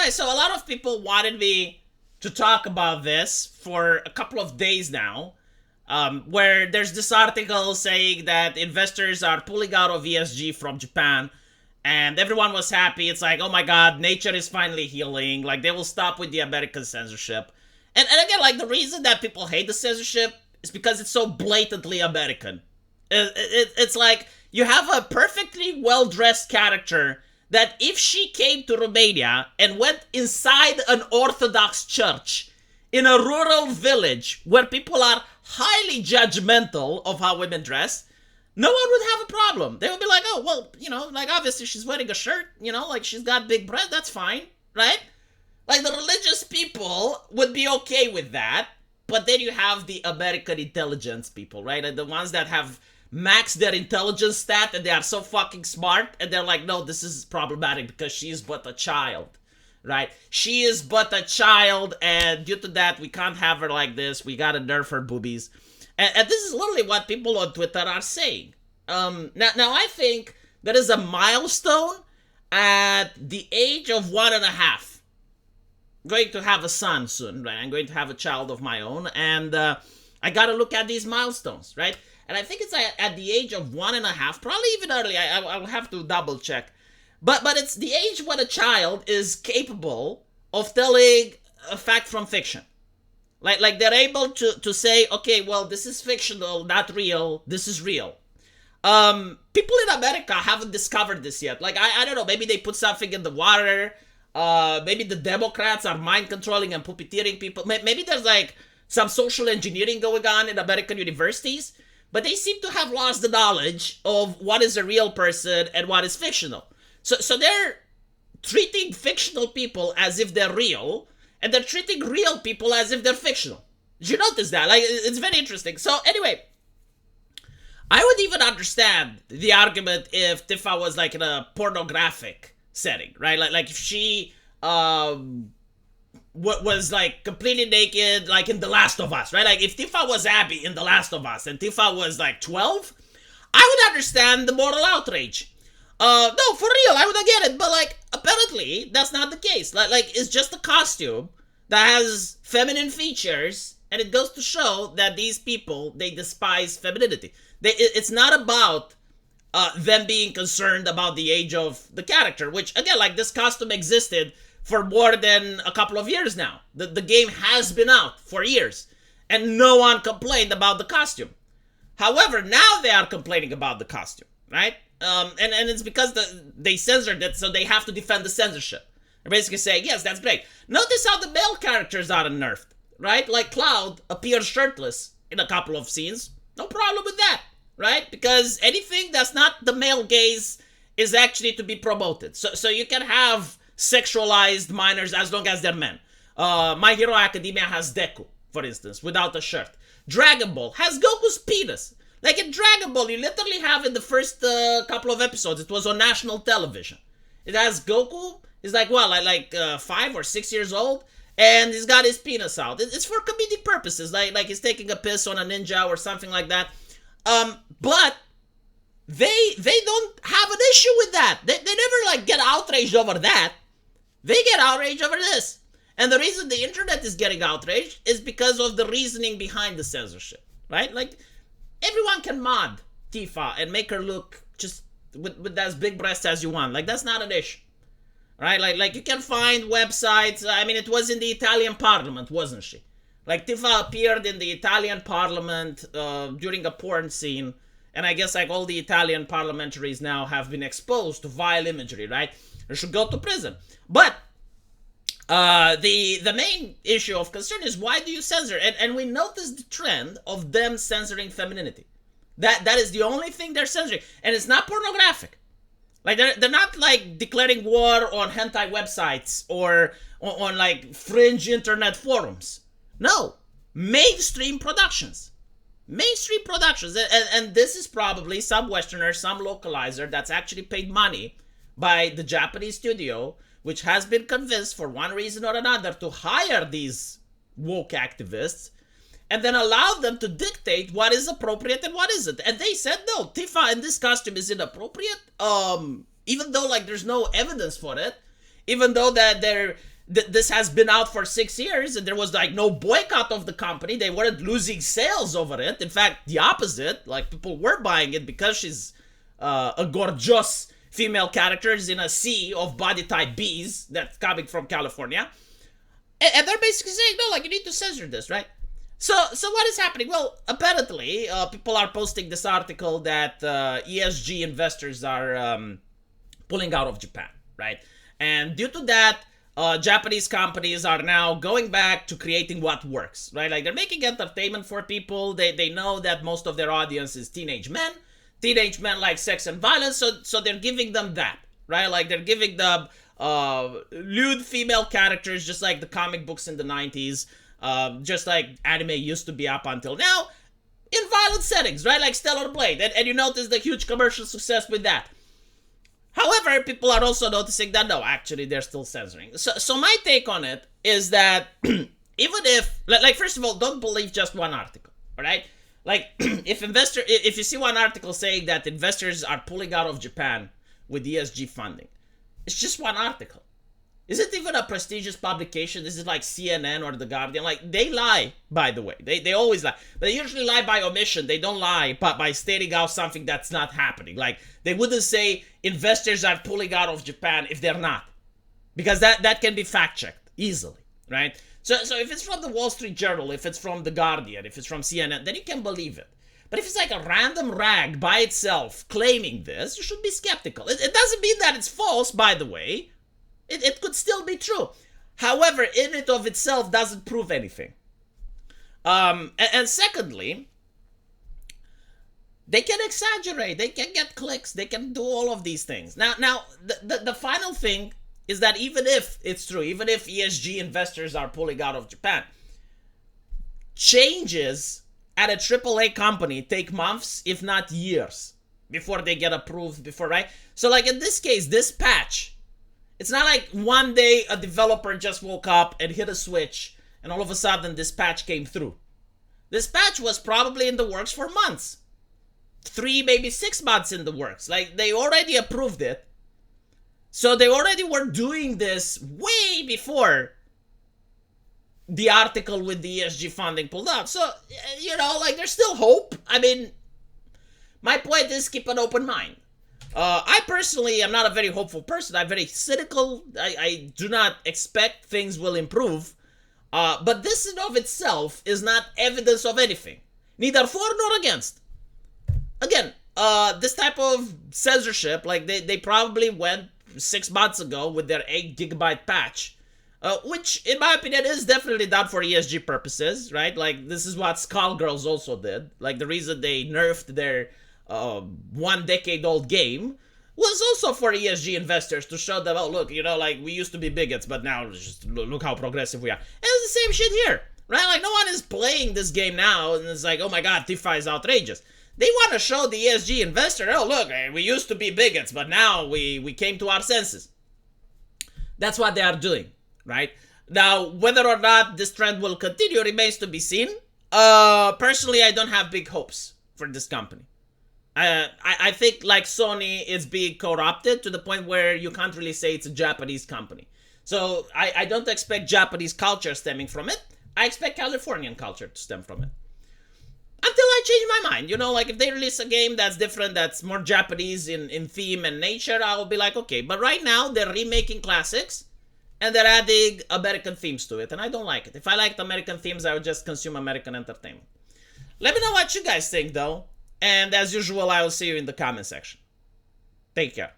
right, so a lot of people wanted me to talk about this for a couple of days now, where there's this article saying that investors are pulling out of ESG from Japan, and everyone was happy. It's like, oh my god, nature is finally healing. Like, they will stop with the American censorship. And again, like, the reason that people hate the censorship is because it's so blatantly American. It's like, you have a perfectly well-dressed character that if she came to Romania and went inside an Orthodox church in a rural village where people are highly judgmental of how women dress, no one would have a problem. They would be like, oh, well, like, obviously she's wearing a shirt, like, she's got big breasts, that's fine, right? Like, the religious people would be okay with that, but then you have the American intelligence people, right? And the ones that have maxed their intelligence stat and they are so fucking smart, and they're like, no, this is problematic because she is but a child, right? She is but a child, and due to that, we can't have her like this. We gotta nerf her boobies. And this is literally what people on Twitter are saying. Now I think there is a milestone at the age of 1.5. I'm going to have a son soon, right? I'm going to have a child of my own, and I gotta look at these milestones, right? And I think it's at the age of 1.5, probably even early. I will have to double check. But it's the age when a child is capable of telling a fact from fiction. Like they're able to say, okay, well, this is fictional, not real. This is real. People in America haven't discovered this yet. Like, I don't know, maybe they put something in the water. Maybe the Democrats are mind controlling and puppeteering people. Maybe there's like some social engineering going on in American universities. But they seem to have lost the knowledge of what is a real person and what is fictional. So they're treating fictional people as if they're real, and they're treating real people as if they're fictional. Did you notice that? Like, it's very interesting. So anyway, I would even understand the argument if Tifa was like in a pornographic setting, right? Like if she was like completely naked, like in The Last of Us, right? Like if Tifa was Abby in The Last of Us and Tifa was like 12, I would understand the moral outrage. No, for real, I would get it, but like apparently that's not the case. Like it's just a costume that has feminine features, and it goes to show that these people, they despise femininity. It's not about them being concerned about the age of the character, which again, like, this costume existed for more than a couple of years now. The game has been out for years, and no one complained about the costume. However, now they are complaining about the costume, right? And it's because they censored it, so they have to defend the censorship. They're basically saying, yes, that's great. Notice how the male characters are nerfed, right? Like Cloud appears shirtless in a couple of scenes. No problem with that, right? Because anything that's not the male gaze is actually to be promoted. So you can have sexualized minors as long as they're men. My Hero Academia has Deku, for instance, without a shirt. Dragon Ball has Goku's penis. Like in Dragon Ball, you literally have in the first couple of episodes, it was on national television. It has Goku, he's like, well, like 5 or 6 years old, and he's got his penis out. It's for comedic purposes, like he's taking a piss on a ninja or something like that. But they don't have an issue with that. They never like get outraged over that. They get outraged over this. And the reason the internet is getting outraged is because of the reasoning behind the censorship, right? Like, everyone can mod Tifa and make her look just with as big breasts as you want. Like, that's not an issue, right? Like you can find websites. I mean, it was in the Italian parliament, wasn't she? Like, Tifa appeared in the Italian parliament during a porn scene. And I guess like all the Italian parliamentaries now have been exposed to vile imagery, right? They should go to prison. But the main issue of concern is, why do you censor? And we notice the trend of them censoring femininity. That is the only thing they're censoring. And it's not pornographic. Like, they're not like declaring war on hentai websites or on like fringe internet forums. No. Mainstream productions. Mainstream productions. And this is probably some Westerner, some localizer that's actually paid money by the Japanese studio, which has been convinced for one reason or another to hire these woke activists and then allow them to dictate what is appropriate and what isn't. And they said, no, Tifa in this costume is inappropriate, even though like there's no evidence for it, even though that this has been out for 6 years, and there was like no boycott of the company. They weren't losing sales over it. In fact, the opposite. Like, people were buying it because she's a gorgeous female character in a sea of body type Bs that's coming from California. And they're basically saying, no, like, you need to censor this, right? So what is happening? Well, apparently, people are posting this article that ESG investors are pulling out of Japan, right? And due to that, Japanese companies are now going back to creating what works, right? Like, they're making entertainment for people. They know that most of their audience is teenage men. Teenage men like sex and violence, so they're giving them that, right? Like, they're giving them lewd female characters, just like the comic books in the 90s. Just like anime used to be up until now, in violent settings, right? Like Stellar Blade. And you notice the huge commercial success with that. However, people are also noticing that, no, actually, they're still censoring. So my take on it is that even if, like, first of all, don't believe just one article, all right? Like, if you see one article saying that investors are pulling out of Japan with ESG funding, it's just one article. Is it even a prestigious publication? This is like CNN or The Guardian. Like, they lie, by the way. They always lie. But they usually lie by omission. They don't lie by stating out something that's not happening. Like, they wouldn't say investors are pulling out of Japan if they're not. Because that can be fact-checked easily, right? So if it's from the Wall Street Journal, if it's from The Guardian, if it's from CNN, then you can believe it. But if it's like a random rag by itself claiming this, you should be skeptical. It doesn't mean that it's false, by the way. It could still be true. However, in and of itself doesn't prove anything. And secondly, they can exaggerate. They can get clicks. They can do all of these things. Now, the final thing is that even if it's true, even if ESG investors are pulling out of Japan, changes at a AAA company take months, if not years, before they get approved, right? So, like, in this case, this patch, it's not like one day a developer just woke up and hit a switch and all of a sudden this patch came through. This patch was probably in the works for months. 3, maybe 6 months in the works. Like, they already approved it. So they already were doing this way before the article with the ESG funding pulled out. So, you know, like, there's still hope. I mean, my point is keep an open mind. I personally am not a very hopeful person. I'm very cynical. I do not expect things will improve. But this in of itself is not evidence of anything. Neither for nor against. Again, this type of censorship, like they probably went 6 months ago with their 8 gigabyte patch. Which, in my opinion, is definitely done for ESG purposes, right? Like, this is what Skullgirls also did. Like, the reason they nerfed their 1 decade old game was also for ESG investors to show them, oh, look, you know, like, we used to be bigots, but now just look how progressive we are. And it's the same shit here, right? Like, no one is playing this game now and it's like, oh my god, Tifa is outrageous. They want to show the ESG investor, oh, look, we used to be bigots, but now we came to our senses. That's what they are doing, right? Now, whether or not this trend will continue remains to be seen. Personally, I don't have big hopes for this company. I think, like Sony, it's being corrupted to the point where you can't really say it's a Japanese company. So I don't expect Japanese culture stemming from it. I expect Californian culture to stem from it. Until I change my mind. You know, like, if they release a game that's different, that's more Japanese in theme and nature, I will be like, okay. But right now, they're remaking classics, and they're adding American themes to it, and I don't like it. If I liked American themes, I would just consume American entertainment. Let me know what you guys think, though. And as usual, I will see you in the comment section. Take care.